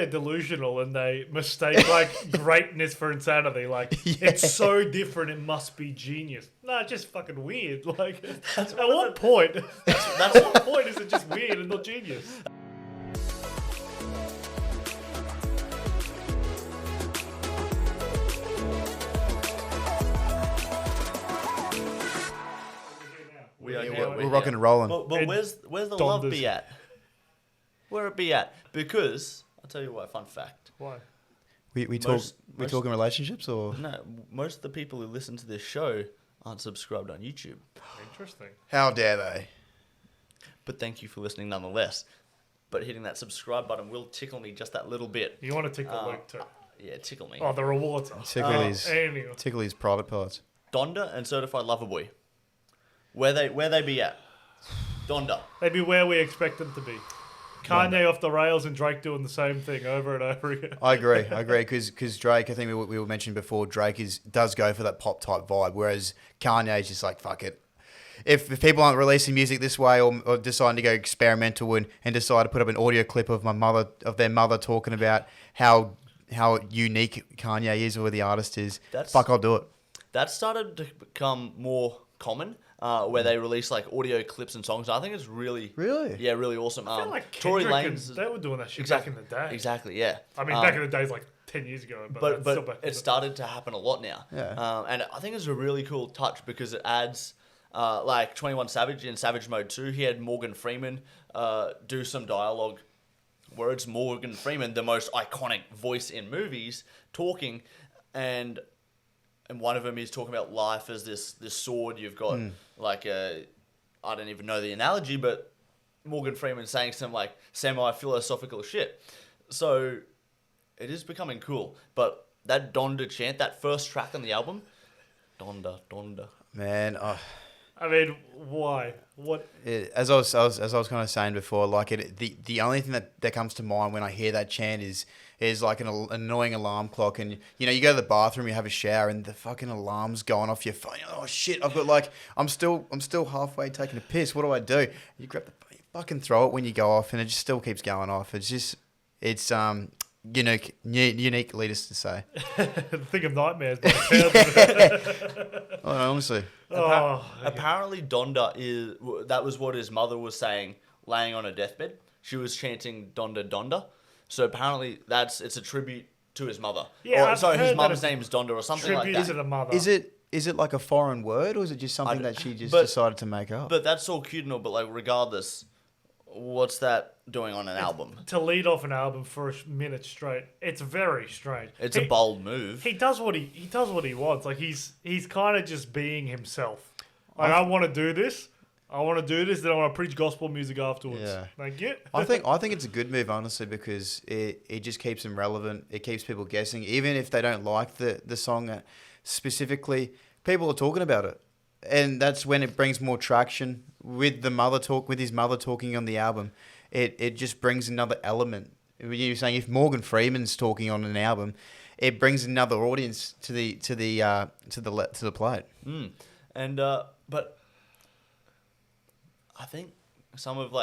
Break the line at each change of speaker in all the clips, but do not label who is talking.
they're delusional and they mistake like greatness for insanity. Like it's so different, it must be genius. Nah, it's just fucking weird. Like at what point? That's what point is it just weird and not genius?
We're rocking and rolling.
But where's the love be at? Where it be at? Because I'll tell you what. Fun fact.
Why?
We talking relationships or
no? Most of the people who listen to this show aren't subscribed on YouTube.
Interesting.
How dare they?
But thank you for listening nonetheless. But hitting that subscribe button will tickle me just that little bit.
You want to tickle Luke too?
Yeah, tickle me.
Oh, the rewards.
Tickle his private parts.
Donda and Certified Lover Boy. Where they be at? Donda.
They'd be where we expect them to be. Kanye off the rails and Drake doing the same thing over and over again.
I agree, because Drake, I think we were mentioning before, Drake does go for that pop type vibe, whereas Kanye is just like, fuck it. If people aren't releasing music this way or deciding to go experimental and decide to put up an audio clip of their mother talking about how unique Kanye is or the artist is, I'll do it. That
started to become more common. Where they release like audio clips and songs. I think it's really awesome.
I feel like Kendrick they were doing that shit back in the day.
Exactly, yeah.
I mean, back in the days like 10 years ago. But
it started to happen a lot now.
Yeah.
And I think it's a really cool touch because it adds like 21 Savage in Savage Mode 2. He had Morgan Freeman do some dialogue where it's Morgan Freeman, the most iconic voice in movies, talking and one of them is talking about life as this sword. You've got like I don't even know the analogy, but Morgan Freeman saying some like semi-philosophical shit. So it is becoming cool. But that Donda chant, that first track on the album, Donda.
Man,
I mean, why? What?
As I was kind of saying before, like the only thing that comes to mind when I hear that chant is like an annoying alarm clock, and you go to the bathroom, you have a shower, and the fucking alarm's going off your phone. Oh shit! I've got like I'm still halfway taking a piss. What do I do? You grab you fucking throw it when you go off, and it just still keeps going off. It's unique, needless to say.
Think of nightmares.
Honestly.
Apparently, Donda that was what his mother was saying, laying on her deathbed. She was chanting Donda Donda. So apparently it's a tribute to his mother.
Yeah,
his mum's name is Donda or something like that.
Tribute to the mother.
Is it like a foreign word, or is it just something that she just decided to make up?
But that's all cute and all, but like regardless, what's that doing on an album?
To lead off an album for a minute straight, it's very strange.
It's a bold move.
He does what he wants. Like he's kind of just being himself. Like I want to do this. Then I want to preach gospel music afterwards.
Yeah.
Like, yeah.
I think it's a good move, honestly, because it just keeps them relevant. It keeps people guessing. Even if they don't like the song specifically, people are talking about it. And that's when it brings more traction with his mother talking on the album. It just brings another element. You're saying if Morgan Freeman's talking on an album, it brings another audience to the plate.
And but I think some of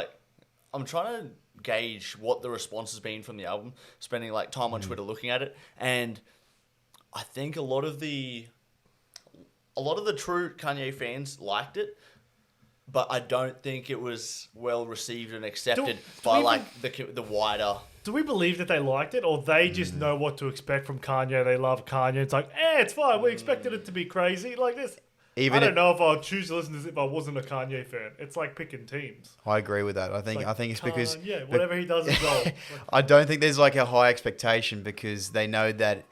I'm trying to gauge what the response has been from the album, spending like time on Twitter looking at it, and I think a lot of the true Kanye fans liked it, but I don't think it was well received and accepted by the wider.
Do we believe that they liked it, or they just know what to expect from Kanye? They love Kanye. It's like, it's fine. We expected it to be crazy like this. I don't know if I'd choose to listen to this if I wasn't a Kanye fan. It's like picking teams.
I agree with that. I think it's because
whatever he does is gold.
I don't think there's like a high expectation because they know that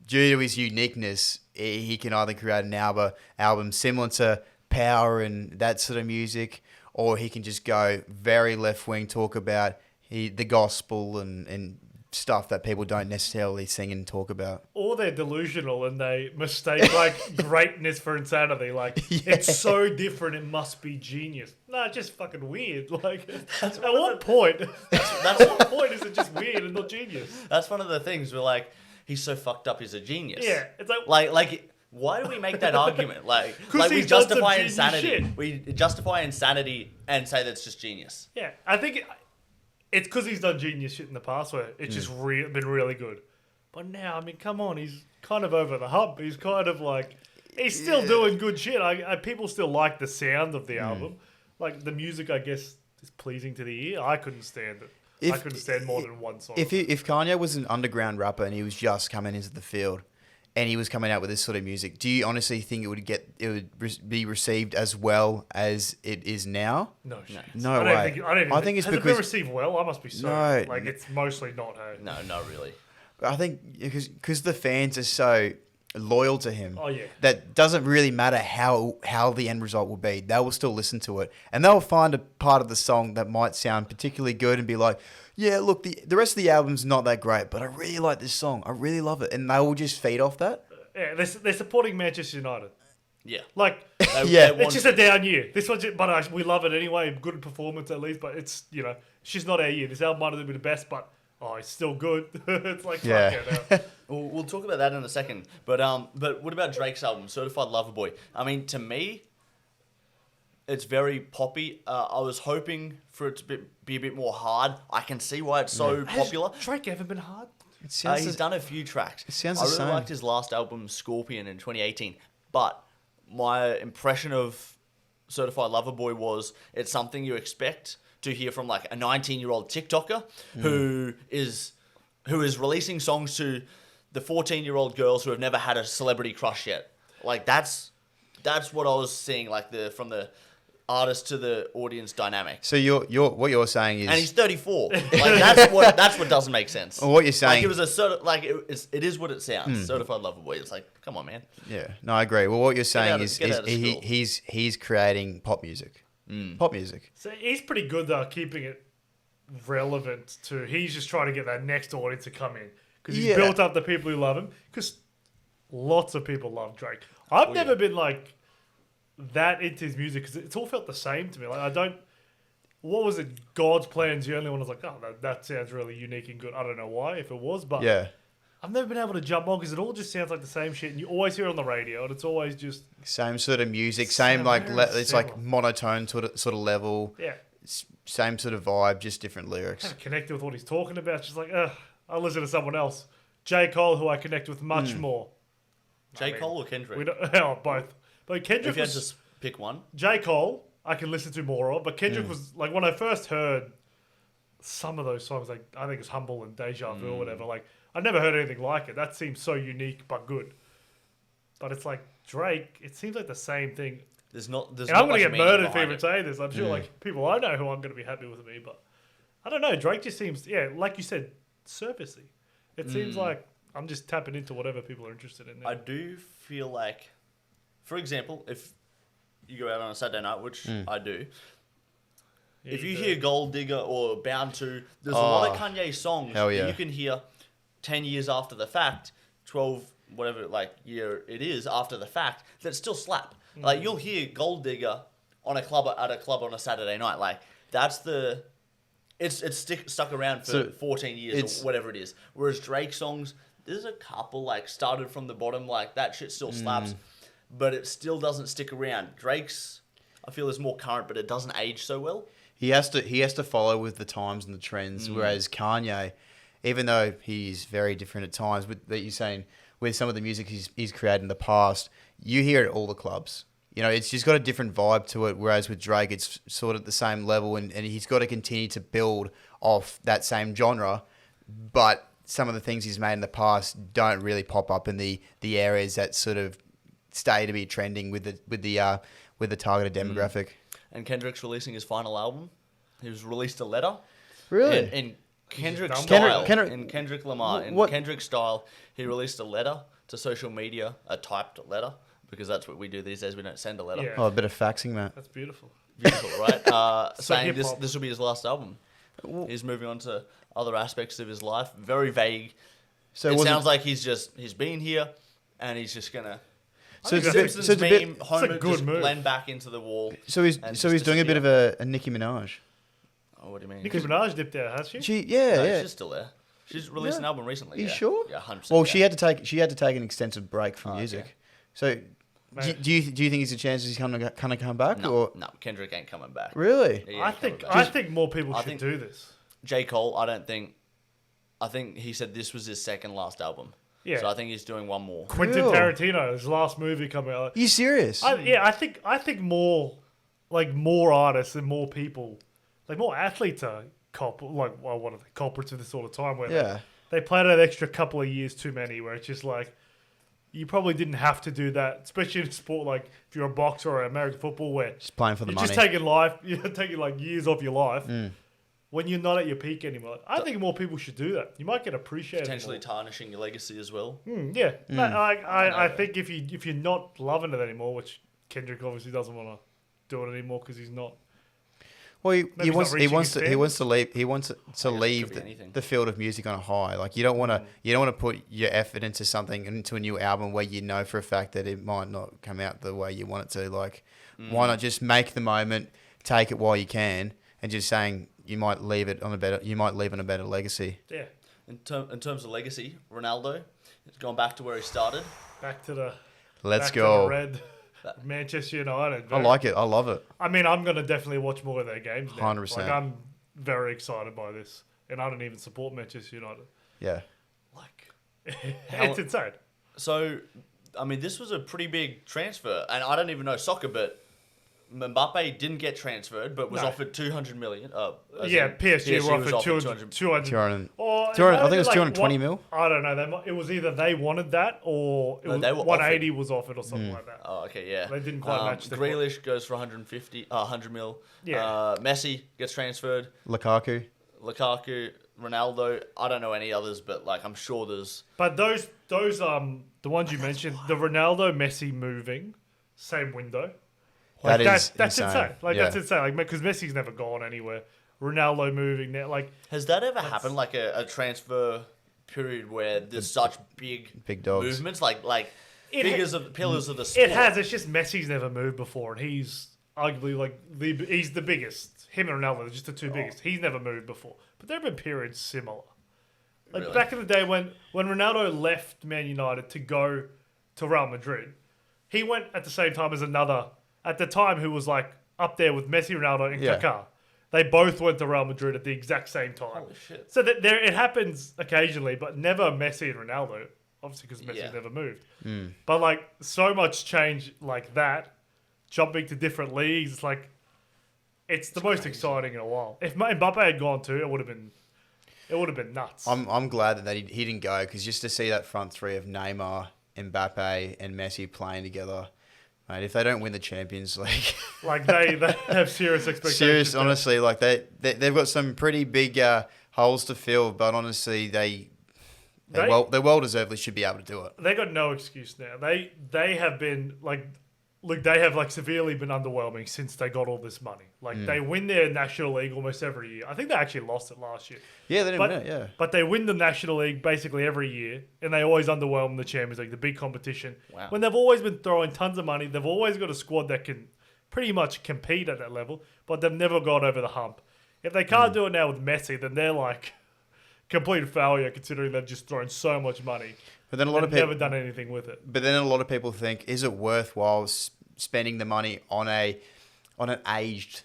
due to his uniqueness, he can either create an album similar to Power and that sort of music, or he can just go very left wing, talk about the gospel and stuff that people don't necessarily sing and talk about.
Or they're delusional and they mistake like greatness for insanity. Like it's so different, it must be genius. Nah, it's just fucking weird. Like at what point? That's what point is it just weird and not genius?
That's one of the things where like he's so fucked up he's a genius.
Yeah, it's
like why do we make that argument? Like we justify insanity. We justify insanity and say that's just genius.
Yeah, I think it's because he's done genius shit in the past where it's just been really good. But now, I mean, come on, he's kind of over the hump. He's kind of like, he's still doing good shit. People still like the sound of the album. Like, the music, I guess, is pleasing to the ear. I couldn't stand it. I couldn't stand more than one song.
If Kanye was an underground rapper and he was just coming into the field and he was coming out with this sort of music, do you honestly think it would be received as well as it is now?
No shit.
No way.
I think it's because... Has it been received well? I must be sorry. No. Like, it's mostly not, hey?
No, not really.
I think because the fans are so loyal to him.
Oh, yeah.
That doesn't really matter how the end result will be. They will still listen to it. And they'll find a part of the song that might sound particularly good and be like, yeah, look, the rest of the album's not that great, but I really like this song. I really love it. And they will just feed off that.
Yeah, they're supporting Manchester United.
Yeah.
Like, it's just a down year. This one's, but we love it anyway. Good performance at least, but it's, it's just not our year. This album might have been the best, but it's still good. It's like, fuck it.
We'll talk about that in a second. But what about Drake's album, Certified Lover Boy? I mean, to me, it's very poppy. I was hoping for it to be a bit more hard. I can see why it's so popular.
Has Drake ever been hard?
He's done a few tracks.
It sounds
I
the
really
same.
liked his last album, Scorpion, in 2018. But my impression of Certified Lover Boy was it's something you expect to hear from like a 19-year-old TikToker who is releasing songs to the 14-year-old girls who have never had a celebrity crush yet. Like that's what I was seeing, like from the artist to the audience dynamic.
So what you're saying is,
and he's 34. Like that's what doesn't make sense.
Well, what you're saying,
like it was it is what it sounds. Certified Lover Boy. It's like, come on, man.
Yeah, no, I agree. Well, what you're saying is he's creating pop music. Pop music.
So he's pretty good though, keeping it relevant to. He's just trying to get that next audience to come in because he's built up the people who love him. Because lots of people love Drake. I've never been like that into his music because it's all felt the same to me. Like I don't. What was it? God's Plan's the only one. I was like, oh, that sounds really unique and good. I don't know why, if it was, but I've never been able to jump on because it all just sounds like the same shit, and you always hear it on the radio, and it's always just
same sort of music, same like it's like monotone sort of level.
Yeah,
same sort of vibe, just different lyrics.
I haven't connected with what he's talking about. It's just like, I'll listen to someone else. J. Cole, who I connect with much more.
Cole or Kendrick?
Both. But Kendrick,
if you had to pick one,
J. Cole, I can listen to more of. But Kendrick was like when I first heard some of those songs, like I think it's Humble and Deja Vu or whatever. Like I've never heard anything like it. That seems so unique but good. But it's like Drake. It seems like the same thing.
There's not.
And I'm gonna get murdered for even saying this. I'm sure like people I know who aren't gonna be happy with me, but I don't know. Drake just seems like you said, surfacey. It seems like I'm just tapping into whatever people are interested in. Now.
I do feel like, for example, if you go out on a Saturday night, which I do, if you hear Gold Digger or Bound to, there's a lot of Kanye songs that you can hear 10 years after the fact, 12, whatever year it is after the fact, that still slap. Like you'll hear Gold Digger at a club on a Saturday night. Like that's it's stuck around for 14 years or whatever it is. Whereas Drake songs, there's a couple started from the bottom, that shit still slaps, but it still doesn't stick around. Drake's, I feel, is more current, but it doesn't age so well.
He has to follow with the times and the trends. Whereas Kanye, even though he's very different at times, that you're saying with some of the music he's created in the past, you hear it at all the clubs. It's just got a different vibe to it. Whereas with Drake, it's sort of the same level, and he's got to continue to build off that same genre. But some of the things he's made in the past don't really pop up in the areas that sort of stay to be trending with the targeted demographic.
And Kendrick's releasing his final album. He's released a letter.
Really?
In Kendrick's style. In Kendrick Lamar. In
What?
Kendrick's style, he released a letter to social media, a typed letter, because that's what we do these days. We don't send a letter.
Yeah.
Oh, a bit of faxing, Matt.
That's beautiful.
Beautiful, right? Saying
hip-hop.
this will be his last album. He's moving on to other aspects of his life. Very vague.
So
it sounds like he's been here, and he's just gonna.
So it's
Simpsons
a bit.
meme, Homer
good
just
move.
blend back into the wall.
So he's doing a bit of a Nicki Minaj.
Oh, what do you mean?
Nicki Minaj dipped out, has she?
She's still there. She's released an album recently.
Are you sure?
Yeah, 100%.
Well, she had to take an extensive break from music.
Okay.
So, do you think there's a chance he's going to come back?
No,
or
no, Kendrick ain't coming back.
really?
He
I
ain't
think
coming back.
I think more people should do this.
J. Cole, I think he said this was his second last album.
Yeah.
So I think he's doing one more.
Quentin
Real?
Tarantino, his last movie coming out.
Are you serious?
I think more artists and more people, like more athletes are one of the culprits of this all the time. Where
Yeah.
they played an extra couple of years too many. Where it's just like, you probably didn't have to do that, especially in a sport like if you're a boxer or American football, where
Just playing for the
you're
money.
just you're taking like years off your life. When you're not at your peak anymore, I think more people should do that. You might get appreciated.
Potentially
more.
tarnishing your legacy as well.
Yeah, I think if you're not loving it anymore, which Kendrick obviously doesn't want to do it anymore because he's not.
Well, he
Maybe
wants
he's not reaching his
to leave
could be anything.
the field of music on a high. Like you don't want to put your effort into something, into a new album where you know for a fact that it might not come out the way you want it to. Like, why not just make the moment, take it while you can, and just saying you might leave on a better legacy.
Yeah,
In terms of legacy, Ronaldo has gone back to where he started.
back to the.
Let's
back to
go.
the red Manchester United.
I like it. I love it.
I mean, I'm gonna definitely watch more of their games now.
100%.
Like, I'm very excited by this, and I don't even support Manchester United.
Yeah.
Like, it's insane.
So, I mean, this was a pretty big transfer, and I don't even know soccer, but Mbappe didn't get transferred, but was offered 200 million.
PSG were offered 200.
200.
Or,
I think it was 220 mil.
I don't know. It was either they wanted that or it was
they were
180 was offered or something like that.
Oh, okay, yeah.
They didn't quite match the
Grealish goes for 100 mil.
Yeah.
Messi gets transferred.
Lukaku.
Ronaldo. I don't know any others, but like I'm sure there's.
But those the ones you mentioned, the Ronaldo, Messi moving, same window. Like
That's
insane. Like
Yeah.
that's insane. Like because Messi's never gone anywhere. Ronaldo moving now. Like
Has that ever happened? Like a transfer period where there's such big
dogs.
movements, like pillars of the sport.
it has. It's just Messi's never moved before, and he's arguably like he's the biggest. Him and Ronaldo are just the two biggest. He's never moved before, but there have been periods similar. Like
Really?
back in the day when Ronaldo left Man United to go to Real Madrid, he went at the same time as another at the time who was like up there with Messi, Ronaldo, and
Yeah.
Kaká. They both went to Real Madrid at the exact same time.
Holy shit.
So that it happens occasionally, but never Messi and Ronaldo. Obviously, because Messi's never moved. But like so much change like that, jumping to different leagues, it's like it's the most exciting in a while. If Mbappe had gone too, it would have been nuts.
I'm glad that he didn't go because just to see that front three of Neymar, Mbappe, and Messi playing together, mate. If they don't win the Champions League,
Like they have serious expectations.
serious, honestly, like they've got some pretty big holes to fill. But honestly, they well deservedly should be able to do it.
They got no excuse now. They have been like, look, they have like severely been underwhelming since they got all this money. Like they win their National League almost every year. I think they actually lost it last year.
Yeah, they didn't win it. Yeah,
But they win the National League basically every year, and they always underwhelm the Champions League, the big competition.
Wow.
When they've always been throwing tons of money, they've always got a squad that can pretty much compete at that level, but they've never got over the hump. If they can't do it now with Messi, then they're like complete failure considering they've just thrown so much money.
but then a lot of people
never done anything with it.
But then a lot of people think, is it worthwhile spending the money on an aged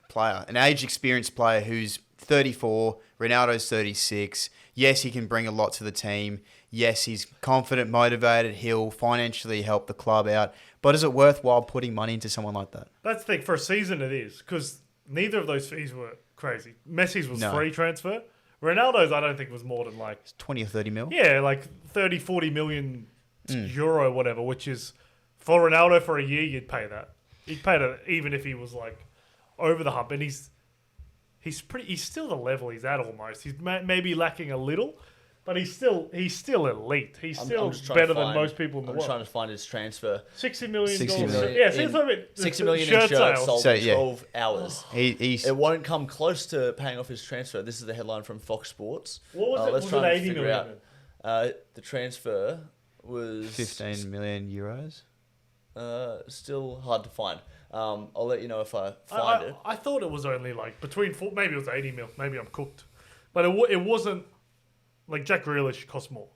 player, an aged experienced player who's 34, Ronaldo's 36. Yes, he can bring a lot to the team. Yes, he's confident, motivated. He'll financially help the club out. But is it worthwhile putting money into someone like that?
That's the thing. For a season, it is because neither of those fees were crazy. Messi's was free transfer. Ronaldo's, I don't think, was more than like...
20 or 30 mil?
Yeah, like 30, 40 million euro, whatever, which is... For Ronaldo, for a year, you'd pay that. You'd pay that even if he was like over the hump. And he's still the level he's at almost. He's maybe lacking a little, but he's still elite. He's still better than most people in the
I'm
world.
trying to find his transfer.
$60 million.
60 million.
Yeah, so I mean,
60 million in
shirt
shirts
sales.
sold
So,
in
yeah.
12 hours.
He's
It won't come close to paying off his transfer. This is the headline from Fox Sports.
What was it?
Let's
Was
try
it
and
80
figure
million?
out. The transfer was
15 million euros.
Still hard to find. I'll let you know if I find it.
I thought it was only like maybe it was 80 mil. Maybe I'm cooked, but it wasn't like Jack Grealish cost more.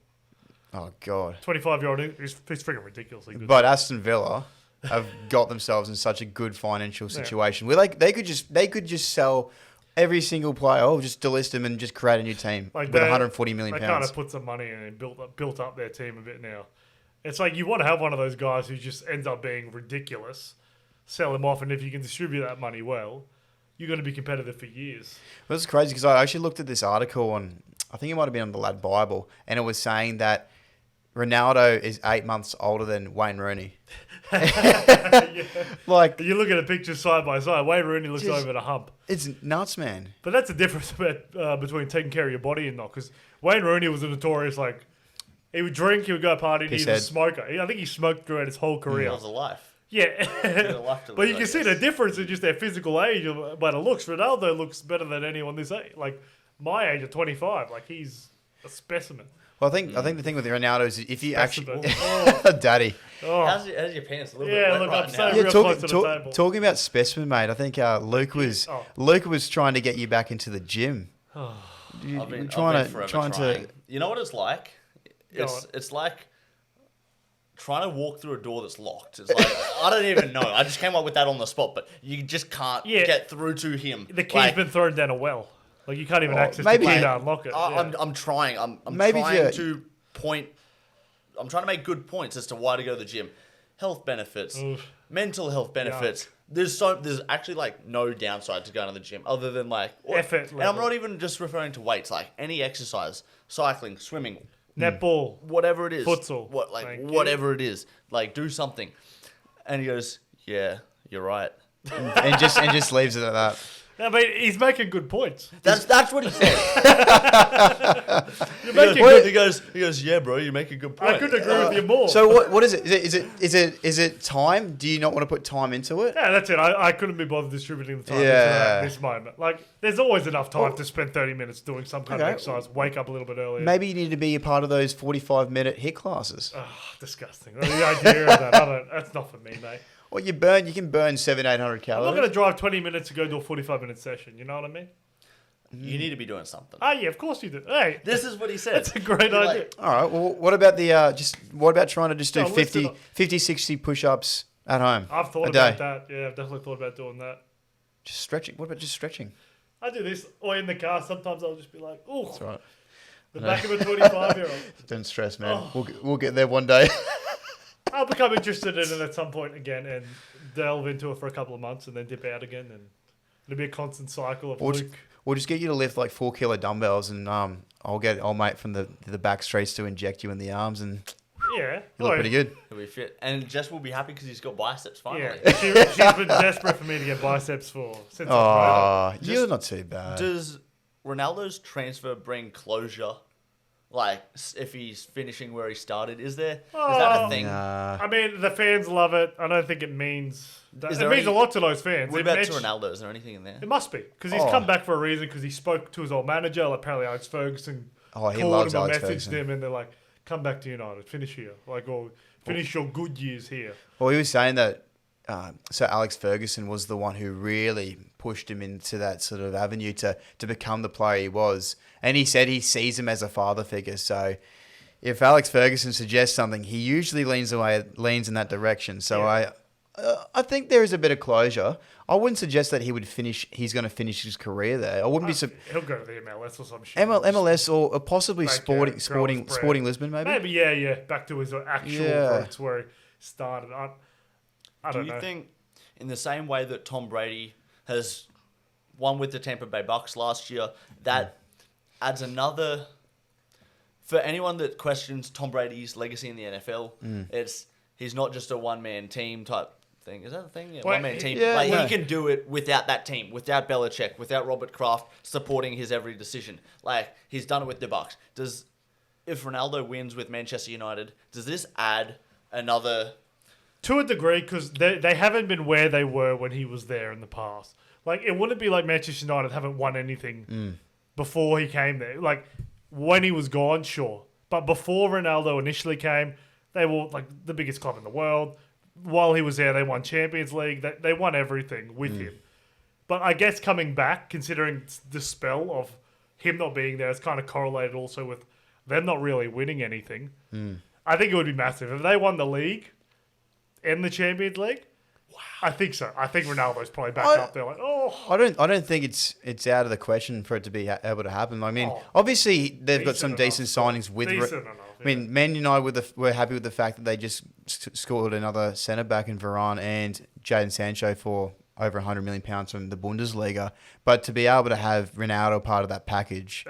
Oh, God.
25-year-old, he's freaking ridiculously good.
But Aston Villa have got themselves in such a good financial situation where they could just sell every single player, just delist them and just create a new team with 140 million
They
pounds.
kind of put some money in and built up their team a bit now. It's like you want to have one of those guys who just ends up being ridiculous, sell him off, and if you can distribute that money well, you're going to be competitive for years.
Well, it's crazy because I actually looked at this article on, I think it might have been on the Lad Bible, and it was saying that Ronaldo is 8 months older than Wayne Rooney.
Yeah.
Like,
You look at the pictures side by side. Wayne Rooney looks over the hump.
it's nuts, man.
But that's the difference between taking care of your body and not. Because Wayne Rooney was a notorious, like, he would drink, he would go party, and he was a smoker. I think he smoked throughout his whole career.
That was a life.
Yeah.
A life to
But
live,
you
I
can see
guess.
the difference in just their physical age by the looks. Ronaldo looks better than anyone this age. Like, my age at 25, like, he's a specimen.
Well, I think the thing with Ronaldo is if you
Specimen.
actually... Daddy.
Oh.
How's your pants a little
Yeah,
bit wet
look,
right
I'm
now?
so-
Yeah,
real close to the table.
talking about specimen, mate, I think Luke was trying to get you back into the gym.
I've been
trying
forever
to...
You know what it's like?
Go on.
It's like trying to walk through a door that's locked. It's like I don't even know. I just came up with that on the spot, but you just can't get through to him.
The key's
Like,
been thrown down a well. Like, you can't even access
maybe-
the key to unlock it.
I'm trying. I'm
Maybe if
trying
you're-
to point. I'm trying to make good points as to why to go to the gym. Health benefits,
Oof.
mental health benefits. There's actually like no downside to going to the gym other than like
Effort
And I'm
level.
not even just referring to weights. Like any exercise, cycling, swimming,
Netball.
whatever it is,
Futsal. Thank you.
whatever it is, like do something. And he goes, "Yeah, you're right."
and just leaves it at that.
I mean, he's making good points.
That's what he said.
You're making good.
He goes, "Yeah, bro, you make a good point."
I couldn't agree with you more.
So what is it? Is it time? Do you not want to put time into it?
Yeah, that's it. I couldn't be bothered distributing the time
Yeah.
at this moment. Like, there's always enough time to spend 30 minutes doing some kind of
Okay.
exercise. Wake up a little bit earlier.
Maybe you need to be a part of those 45-minute HIIT classes.
Oh, disgusting. The idea of that, that's not for me, mate.
Well, you can burn 700-800
I'm not
calories.
going to drive 20 minutes to go do a 45-minute session. You know what I mean?
You need to be doing something.
Oh, yeah, of course you do. Hey,
This is what he said.
that's a great
You're
idea.
like,
All right. Well, what about what about trying to just do
No, listen
50, 60 push-ups at home?
I've thought
a day?
about that. Yeah, I've definitely thought about doing that.
Just stretching. What about just stretching?
I do this, or in the car, sometimes I'll just be like, oh,
That's right.
the back of a 25-year-old.
Don't stress, man.
Oh.
We'll get there one day.
I'll become interested in it at some point again and delve into it for a couple of months and then dip out again. And it'll be a constant cycle of Luke.
We'll just get you to lift like 4 kilo dumbbells, and I'll get old mate from the back streets to inject you in the arms, and
Yeah.
you look pretty good.
he'll be fit. And Jess will be happy because he's got biceps finally.
Yeah. She's been desperate for me to get biceps since
Oh,
Just-
you're not too bad.
Does Ronaldo's transfer bring closure? Like, if he's finishing where he started, is that a thing?
Nah.
I mean, the fans love it. I don't think it means that.
Is
It
there
means a
any-
lot to those fans.
What
It
about
meant-
to Ronaldo? Is there anything in there?
It must be because he's
Oh.
come back for a reason. Because he spoke to his old manager. Like, apparently, Alex Ferguson
Oh, he
called
loves
him or
Alex
messaged
Ferguson.
him, and they're like, "Come back to United, finish here, or finish your good years here."
Well, he was saying that so Alex Ferguson was the one who really pushed him into that sort of avenue to become the player he was. And he said he sees him as a father figure. So if Alex Ferguson suggests something, he usually leans in that direction. So
Yeah.
I think there is a bit of closure. I wouldn't suggest that he's going to finish his career there. I wouldn't be
He'll go to the MLS or some shit.
MLS or possibly
Like,
Sporting
Grosvenor.
Lisbon maybe.
Maybe, yeah. Back to his actual
Yeah.
roots where he started. I
Do
don't
you
know.
think, in the same way that Tom Brady has won with the Tampa Bay Bucks last year, that adds another... For anyone that questions Tom Brady's legacy in the NFL, he's not just a one-man team type thing. Is that a thing? Yeah,
Well,
one-man team.
yeah,
like,
no.
he can do it without that team, without Belichick, without Robert Kraft supporting his every decision. Like, he's done it with the Bucks. If Ronaldo wins with Manchester United, does this add another...
To a degree, because they haven't been where they were when he was there in the past. Like, it wouldn't be like Manchester United haven't won anything before he came there. Like, when he was gone, sure. But before Ronaldo initially came, they were like the biggest club in the world. While he was there, they won Champions League. They won everything with him. But I guess coming back, considering the spell of him not being there, it's kind of correlated also with them not really winning anything. I think it would be massive. If they won the league and the Champions League, I think so. I think Ronaldo's probably back up there. Like,
I don't think it's out of the question for it to be able to happen. I mean,
Oh,
obviously they've got some
decent
decent signings with.
decent enough.
I mean, Man United were happy with the fact that they just scored another centre back in Varane and Jadon Sancho for over £100 million from the Bundesliga. But to be able to have Ronaldo part of that package,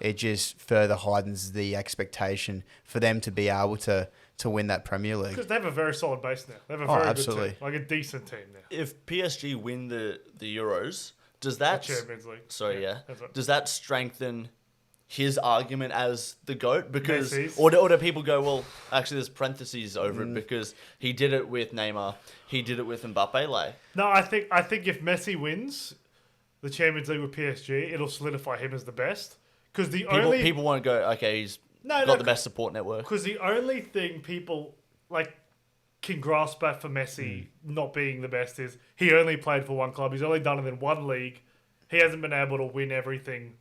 it just further heightens the expectation for them to be able to win that Premier League.
Because they have a very solid base now. They have a very
absolutely.
good team, like a decent team now.
If PSG win the Euros, does that
Champions League?
Sorry, yeah.
That's right.
Does that strengthen his argument as the GOAT? Because
Messi's.
or do people go, well, actually there's parentheses over it because he did it with Neymar, he did it with Mbappe, like.
No, I think if Messi wins the Champions League with PSG, it'll solidify him as the best. Because
People won't go, okay, he's got the best support network.
Because the only thing people can grasp at for Messi not being the best is he only played for one club. He's only done it in one league. He hasn't been able to win everything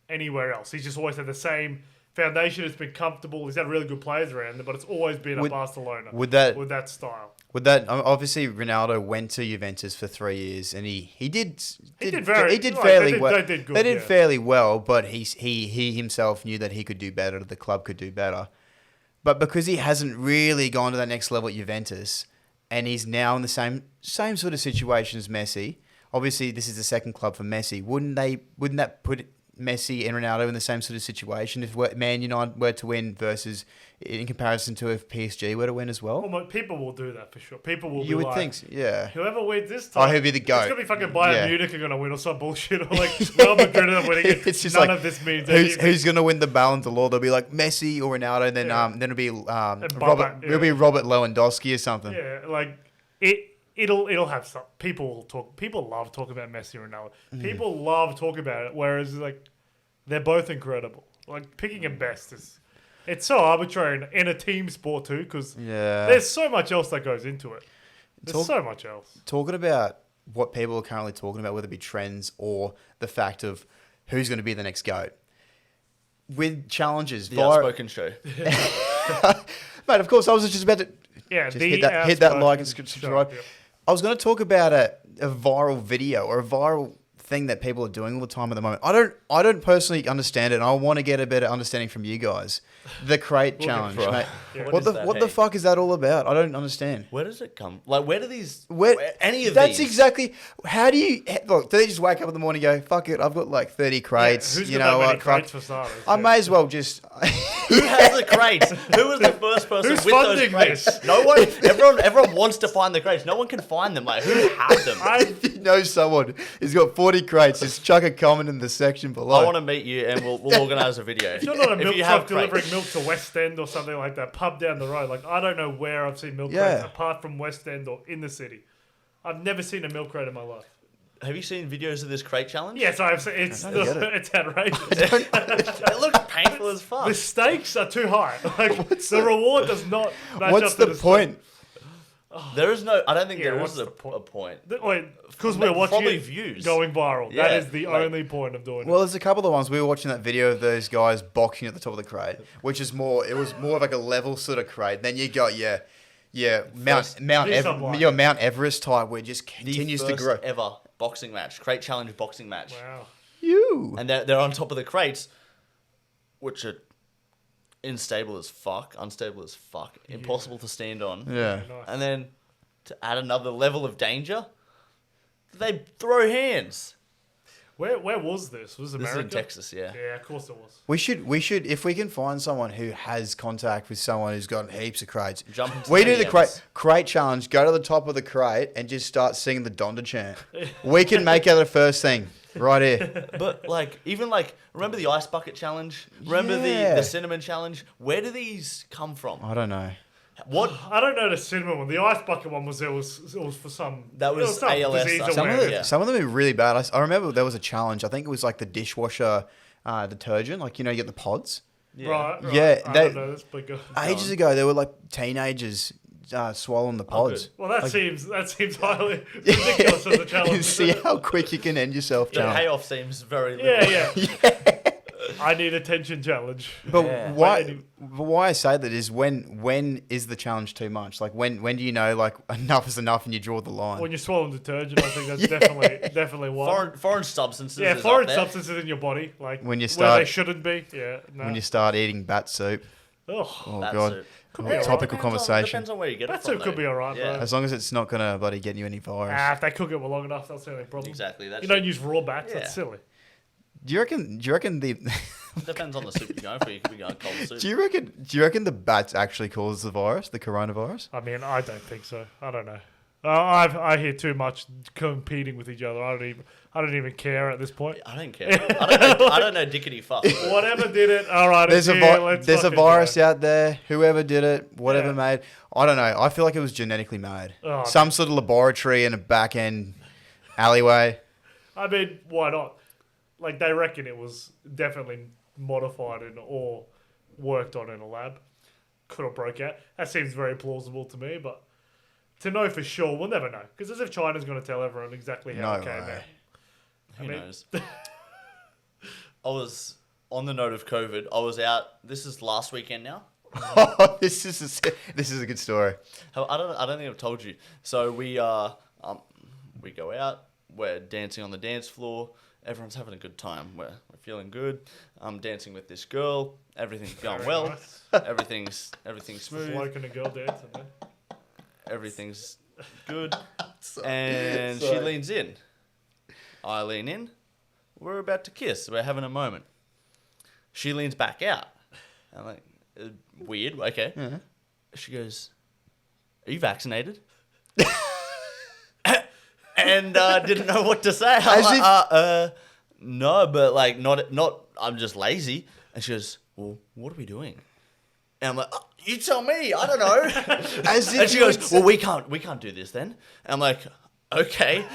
anywhere else. He's just always had the same foundation. It's been comfortable. He's had really good players around him, but it's always been at Barcelona with that style.
Obviously Ronaldo went to Juventus for 3 years and he did fairly well, but he himself knew that he could do better, the club could do better. But because he hasn't really gone to that next level at Juventus and he's now in the same sort of situation as Messi, obviously this is the second club for Messi. Wouldn't that put Messi and Ronaldo in the same sort of situation if Man United were to win versus in comparison to if PSG were to win as well?
Well, people will do that for sure. People will.
You would think, so, yeah.
Whoever wins this time,
he'll be the GOAT.
It's gonna be fucking Bayern Munich are gonna win or some bullshit, or like Real Madrid are winning it.
It's just
none of this means anything.
Who's gonna win the Ballon d'Or? They'll be like Messi or Ronaldo, and then it'll be Robert. It'll be Robert Lewandowski or something.
Yeah, like it'll have some. People will talk. People love talking about Messi and Ronaldo. People love talking about it. Whereas they're both incredible. Like picking a best it's so arbitrary in a team sport too, because there's so much else that goes into it. There's so much else.
Talking about what people are currently talking about, whether it be trends or the fact of who's going to be the next GOAT. With challenges.
The Outspoken show.
Mate, of course, I was just about to hit that like and subscribe.
Yep.
I was going to talk about a viral video or a viral thing that people are doing all the time at the moment. I don't personally understand it, and I want to get a better understanding from you guys. The crate challenge, mate.
Yeah.
What the fuck is that all about? I don't understand.
Where does it come? Like, where do these? Any of
that's
these?
exactly. How do you look? Do they just wake up in the morning and go, "Fuck it, I've got like 30 crates."
Who's
you
got
know
that many
what?
crates for starters?
I may as well just.
Who has the crates? Who was the first person
Who's
with those
funding
crates?
this?
No one. Everyone wants to find the crates. No one can find them. Like, who had them?
If you know someone who's got 40 crates, just chuck a comment in the section below.
I want to meet you, and we'll organise a video.
If you're not a milk
you
truck
have
delivering
crates.
milk to West End or something like that, pub down the road, like I don't know where I've seen milk crates apart from West End or in the city. I've never seen a milk crate in my life.
Have you seen videos of this crate challenge?
Yes, I've seen. It's outrageous.
It looks painful as fuck.
The stakes are too high. Like the reward does not match
What's
up to
the point?
There is no. I don't think there
what's
is a
the
point.
Because we're watching
Probably
it
views.
going viral.
Yeah,
That is the only point of doing
Well, there's a couple of ones. We were watching that video of those guys boxing at the top of the crate, which is more. It was more of like a level sort of crate. Then you got Mount Everest type, where it just continues to grow.
Ever boxing match, crate challenge boxing match.
Wow.
And they're on top of the crates, which are unstable as fuck, impossible to stand on.
Yeah.
Nice.
And then to add another level of danger, they throw hands.
Where was this? Was it
This
America?
is in Texas, yeah.
Yeah, of course it was.
We should if we can find someone who has contact with someone who's got heaps of crates.
Jump into
We
the
do the
DMs.
crate challenge. Go to the top of the crate and just start singing the Donda chant. We can make it the first thing right here.
But remember the ice bucket challenge? Remember
Yeah.
the cinnamon challenge? Where do these come from?
I don't know.
What?
I don't know the cinnamon one. The ice bucket one was for some.
That was
some
ALS
disease
or
Some of,
awareness.
them,
Yeah.
some of them are really bad. I remember there was a challenge. I think it was like the dishwasher detergent. Like, you know, you get the pods.
Yeah.
Right.
Yeah,
I
they-
don't know this, but go.
Ages ago, there were like teenagers swallowing the pods.
Well, that seems highly ridiculous as a challenge.
See how quick you can end yourself,
The
challenge.
payoff seems very little.
Yeah. I need attention challenge.
But
Yeah.
why I say that is when is the challenge too much? Like when do you know like enough is enough and you draw the line?
When you're swallowing detergent, I think that's definitely one.
Foreign substances.
Yeah,
is
foreign
up there.
substances in your body, like
When you
where
start-
they shouldn't be. Yeah, no.
When you start eating bat soup.
Ugh.
Oh
That's
god.
it.
Could
Oh,
be alright.
topical
Depends
conversation.
on where you get it
That
from.
soup could
though.
be alright,
Yeah.
bro.
As long as it's not gonna bloody get you any virus.
If they cook it well long enough, that's the only problem.
Exactly. That's
You don't use raw bats.
Yeah.
That's silly.
Do you reckon the
Depends on the soup you're going for. You could be going cold soup.
do you reckon the bats actually cause the virus, the coronavirus?
I mean, I don't think so. I don't know. I hear too much competing with each other. I don't even care at this point.
I don't care. I don't know dickety fuck.
Whatever did it, all right.
There's
it's
a
here, let's
there's a
fucking
virus
go.
out there. Whoever did it, whatever
Yeah.
made. I don't know. I feel like it was genetically made.
Oh.
Some sort of laboratory in a back end alleyway.
I mean, why not? Like they reckon it was definitely modified or worked on in a lab. Could have broke out. That seems very plausible to me, but to know for sure, we'll never know. Because as if China's going to tell everyone exactly how
No
it came
way.
out.
Who
I mean-
knows? I was on the note of COVID. I was out. This is last weekend now.
this is a good story.
I don't think I've told you. So we go out. We're dancing on the dance floor. Everyone's having a good time. We're feeling good. I'm dancing with this girl. Everything's going
Very
well.
nice.
Everything's
Just a
smooth.
bloke and a girl dancing there.
Everything's good. And she leans in. I lean in. We're about to kiss. We're having a moment. She leans back out. I'm like, weird. Okay.
Yeah.
She goes, "Are you vaccinated?" And didn't know what to say. I'm
As
like, no, but like not. I'm just lazy. And she goes, "Well, what are we doing?" And I'm like, "You tell me. I don't know."
As if
And she
you
goes,
would
"Well, we can't do this then." And I'm like, "Okay."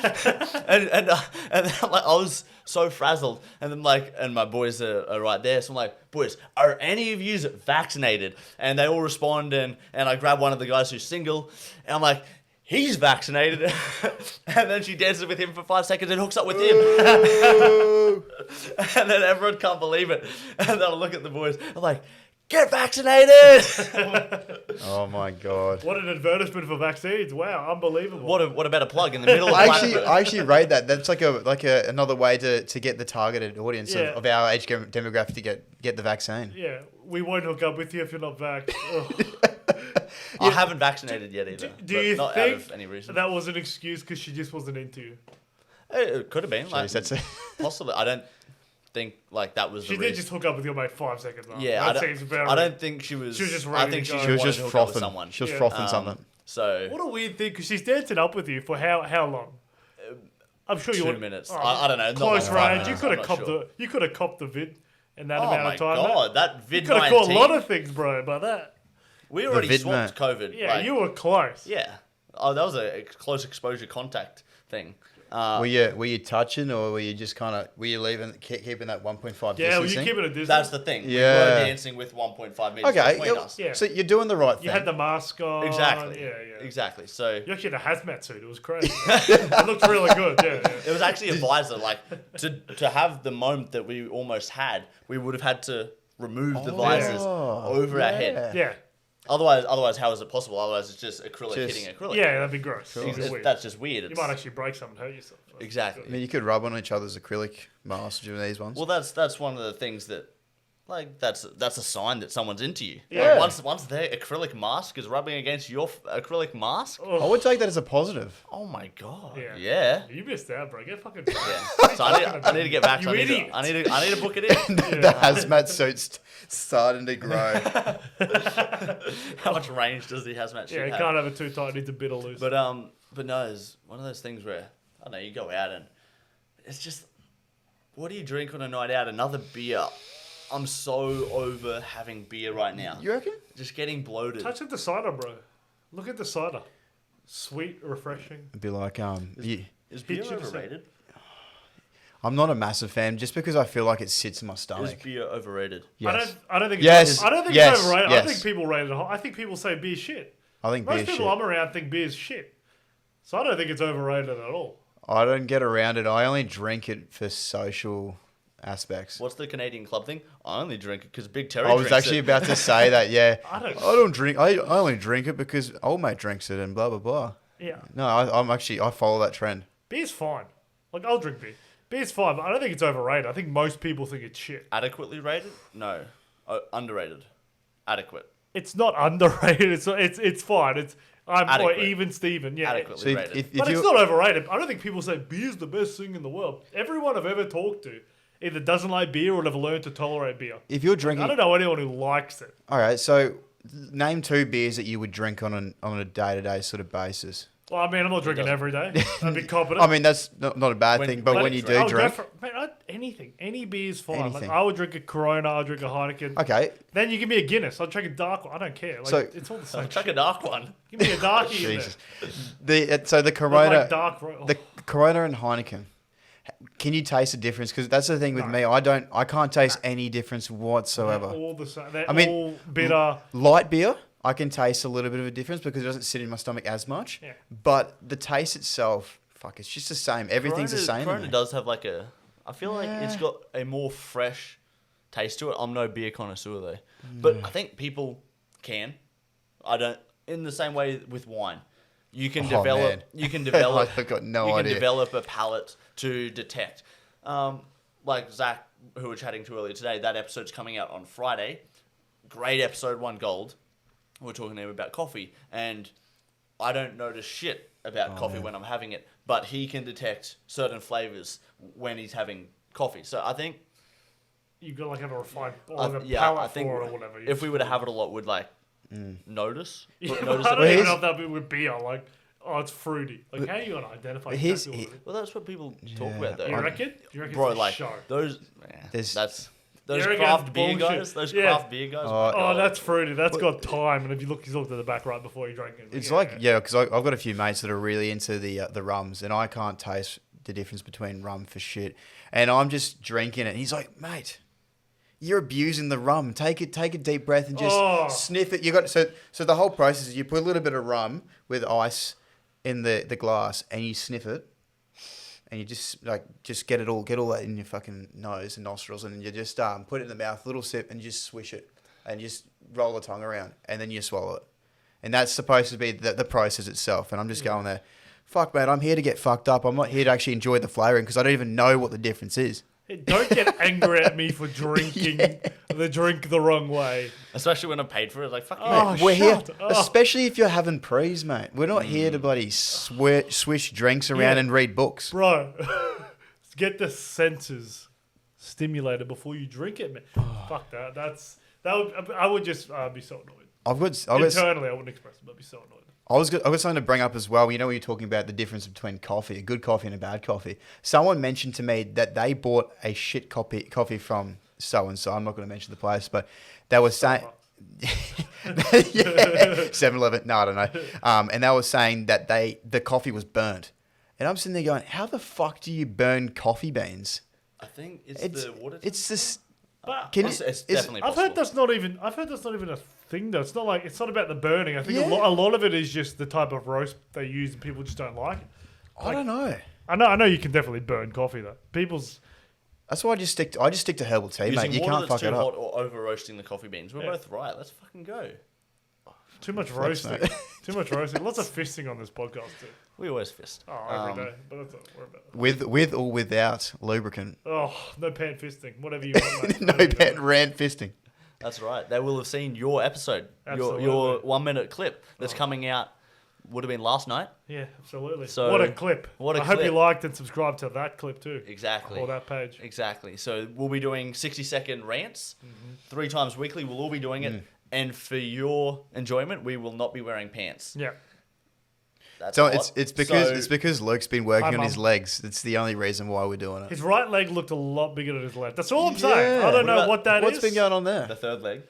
and then I'm like, I was so frazzled. And then and my boys are right there. So I'm like, "Boys, are any of you vaccinated?" And they all respond. And I grab one of the guys who's single. And I'm like, "He's vaccinated." And then she dances with him for 5 seconds and hooks up with him. And then everyone can't believe it. And then I look at the boys. I'm like, "Get vaccinated!"
Oh my god.
What an advertisement for vaccines! Wow, unbelievable.
What about a plug in the middle of the
I actually rate that. That's like another way to get the targeted audience
Yeah.
of our age demographic to get the vaccine.
Yeah, we won't hook up with you if you're not vaxxed. Ugh.
I haven't vaccinated yet either.
Do
but
you
not
think
out of any reason?
that was an excuse because she just wasn't into you?
It could have been.
Jeez, that's a,
Possibly. I don't think that was
She
the
did
reason.
just hook up with you about 5 seconds after.
Yeah,
that seems very.
I don't think she was.
She was just
I
ready
think
to
she
go.
she was
wanted
just
to hook up with
frothing.
someone.
She was
Yeah.
frothing something.
So
What a weird thing because she's dancing up with you for how long? I'm sure you
2
would.
minutes.
Oh,
I don't know. not
Close
like 5
range. You
minutes,
could
I'm
have
not
copped
sure.
you could have copped the vid in that
Oh
amount
my
of time.
god, that
You
vid
could have caught a
19.
lot of things, bro. By that.
We already
vid
swamped COVID.
Yeah,
like,
you were close.
Yeah. Oh, that was a close exposure contact thing.
Were you touching or were you just were you keeping that 1.5
Yeah, well, you
distancing?
keep it a distance.
That's the thing. We
Yeah.
were dancing with 1.5 meters
Okay,
between us.
Yeah.
so you're doing the right thing.
You had the mask on.
Exactly.
Yeah.
Exactly. So
You actually had a hazmat suit. It was crazy. It looked really good. Yeah.
it was actually a visor. Like to have the moment that we almost had, we would have had to remove the visors over our head.
Yeah.
Otherwise, how is it possible? Otherwise, it's just acrylic
Just-
hitting acrylic.
Yeah, that'd be gross.
It's-
It'd be weird.
that's just weird.
You
It's-
might actually break something and hurt yourself.
Exactly.
I mean, you could rub on each other's acrylic masks during these ones.
Well, that's one of the things that, that's a sign that someone's into you.
Yeah.
Like, once their acrylic mask is rubbing against your acrylic mask.
I would take that as a positive.
Oh my god.
Yeah.
Yeah.
You missed out, bro. Get fucking.
Yeah. So I need to get back.
You
I need
idiot.
to book it in.
The hazmat suit's starting to grow.
How much range does the hazmat
Yeah,
suit
you
have?
can't have it too tight. Needs a bit of loose.
But no, it's one of those things where I don't know, you go out and it's just, what do you drink on a night out? Another beer. I'm so over having beer right now.
You reckon?
Just getting bloated.
Touch of the cider, bro. Look at the cider. Sweet, refreshing.
It'd be like
Is beer
Picture the
overrated?
I'm not a massive fan just because I feel like it sits in my
Is
stomach.
beer overrated?
Yes.
I don't think.
Yes.
It's, I don't think
Yes.
it's overrated.
Yes.
I think people rate it. I think people say beer's shit.
I think
Most
beer's
people
shit.
I'm around think beer's shit. So I don't think it's overrated at all.
I don't get around it. I only drink it for social aspects.
What's the Canadian club thing? I only drink it because Big Terry
I was
drinks
actually
it.
about to say that. Yeah,
I
I don't drink. I only drink it because old mate drinks it and blah blah blah.
Yeah.
No, I follow that trend.
Beer's fine. Like, I'll drink beer. Beer's fine, but I don't think it's overrated. I think most people think it's shit.
Adequately rated? No. Underrated. Adequate.
It's not underrated. It's fine. I'm
Adequate.
even Steven. Yeah.
Adequately
So
rated.
if
But
you
it's not overrated. I don't think people say beer's the best thing in the world. Everyone I've ever talked to either doesn't like beer or have learned to tolerate beer.
if you're drinking,
I don't know anyone who likes it.
all right. So name 2 beers that you would drink on a day-to-day sort of basis.
Well, I mean, I'm not drinking every day. I'd be competent.
I mean, that's not a bad thing, but when you do
I'll
drink,
go for, man, anything. Any beer's fine.
Anything.
Like, I would drink a Corona. I'll drink a Heineken.
okay.
Then you give me a Guinness. I'll drink a dark one. I don't care. Like,
So-
it's all the same.
Chuck a dark one.
Give me a darkie in
Jesus.
there.
So the
Look
Corona,
like dark.
the Corona and Heineken. Can you taste the difference? Because that's the thing with me. I can't taste any difference whatsoever.
They're all the same. They're
I mean,
all bitter.
Light beer, I can taste a little bit of a difference because it doesn't sit in my stomach as much.
Yeah.
But the taste itself, fuck, it's just the same. Everything's the same. to
Corona
me.
does have like a... I feel like it's
Yeah.
got a more fresh taste to it. I'm no beer connoisseur though. But I think people can. I don't... In the same way with wine. You can
Oh,
develop...
man.
You can develop...
I've got no
you
idea.
can develop a palate to detect. Like Zach, who we were chatting to earlier today, that episode's coming out on Friday. Great episode, won gold. We're talking to him about coffee, and I don't notice shit about coffee when I'm having it, but he can detect certain flavors when he's having coffee. So I think,
You've got to like have a refined or
I
like a
think
palate for it or whatever.
if we were to have it a lot, we'd like notice.
Yeah, but
notice
I
it.
don't even
here's-
know if that'd be with beer. Like, oh, it's fruity. Like, how are you going to identify
here's-
exactly what it is?
Well, that's what people talk
Yeah.
about though.
You reckon? Do you reckon
Bro,
it's a
like
show?
those.
There's-
Those
You reckon
craft
it's
beer
bullshit?
guys. Those
Yeah.
craft beer guys.
Oh, that's fruity. That's got time. And if you look to the back right before you drink it.
It's like, because I've got a few mates that are really into the rums, and I can't taste the difference between rum for shit. And I'm just drinking it, and he's like, mate, you're abusing the rum. Take a deep breath and just sniff it. You got so the whole process is you put a little bit of rum with ice in the glass, and you sniff it, and you just get all that in your fucking nose and nostrils, and you just put it in the mouth, little sip, and just swish it, and just roll the tongue around, and then you swallow it. And that's supposed to be the process itself. And I'm just going there, fuck, man, I'm here to get fucked up. I'm not here to actually enjoy the flavouring because I don't even know what the difference is.
Hey, don't get angry at me for drinking the drink the wrong way.
Especially when I'm paid for it. Like, fuck you.
Oh,
We're here,
shut up.
especially if you're having prees, mate. We're not here to bloody swish drinks around
Yeah.
and read books.
Bro, get the senses stimulated before you drink it, man. Fuck that. I would just be so annoyed. Internally, I wouldn't express it, but I'd be so annoyed.
I've got something to bring up as well. You know, when you're talking about the difference between coffee, a good coffee and a bad coffee. Someone mentioned to me that they bought a shit coffee from so-and-so. I'm not going to mention the place, but they were saying... 7-Eleven. No, I don't know. And they were saying that the coffee was burnt. And I'm sitting there going, how the fuck do you burn coffee beans?
I think it's the water.
It's this...
But
It's definitely
I've
possible.
heard that's not even a thing though. It's not about the burning. I think
Yeah.
a lot of it is just the type of roast they use and people just don't like it.
I don't know.
I know you can definitely burn coffee though.
That's why I just stick to herbal tea, mate. You
water
can't
that's
fuck it
too
up.
hot or over roasting the coffee beans. We're both right. Let's fucking go.
Too much
Flex,
roasting.
mate.
Too much roasting. Lots of fisting on this podcast too.
We always fist.
Oh, every day. But that's not worry about that.
With or without lubricant.
Oh, no pan fisting. Whatever you want, mate.
No pet rant fisting.
That's right. They will have seen your episode,
Absolutely.
your 1 minute clip that's coming out. Would have been last night.
Yeah, absolutely.
So-
what a clip.
what a
I hope you
clip.
liked and subscribed to that clip too.
Exactly.
Or that page.
Exactly. So we'll be doing 60-second rants 3 times weekly. We'll all be doing it. And for your enjoyment, we will not be wearing pants.
Yeah.
That's
So
hot.
it's because
So-
Luke's been working
Hi,
on his
Mum.
legs. It's the only reason why we're doing it.
His right leg looked a lot bigger than his left. That's all I'm saying.
Yeah.
I don't know
about-
what that is.
What's been going on there?
the third leg.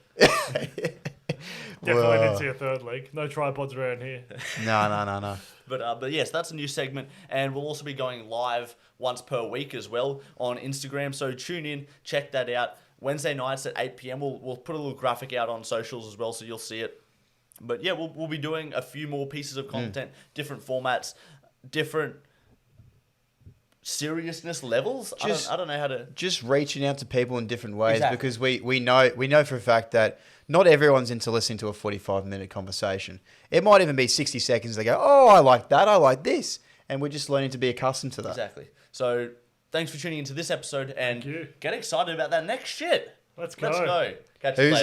Definitely
Whoa.
didn't see a third leg. No tripods around here.
No.
But yes, that's a new segment, and we'll also be going live once per week as well on Instagram. So tune in, check that out. Wednesday nights at 8 p.m. We'll put a little graphic out on socials as well, so you'll see it. But yeah, we'll be doing a few more pieces of content, different formats, different seriousness levels. I don't know how to...
Just reaching out to people in different ways,
Exactly.
because we know for a fact that not everyone's into listening to a 45-minute conversation. It might even be 60 seconds. They go, oh, I like that. I like this. And we're just learning to be accustomed to that.
Exactly. So thanks for tuning into this episode, and get excited about that next shit.
Let's go.
Catch you later.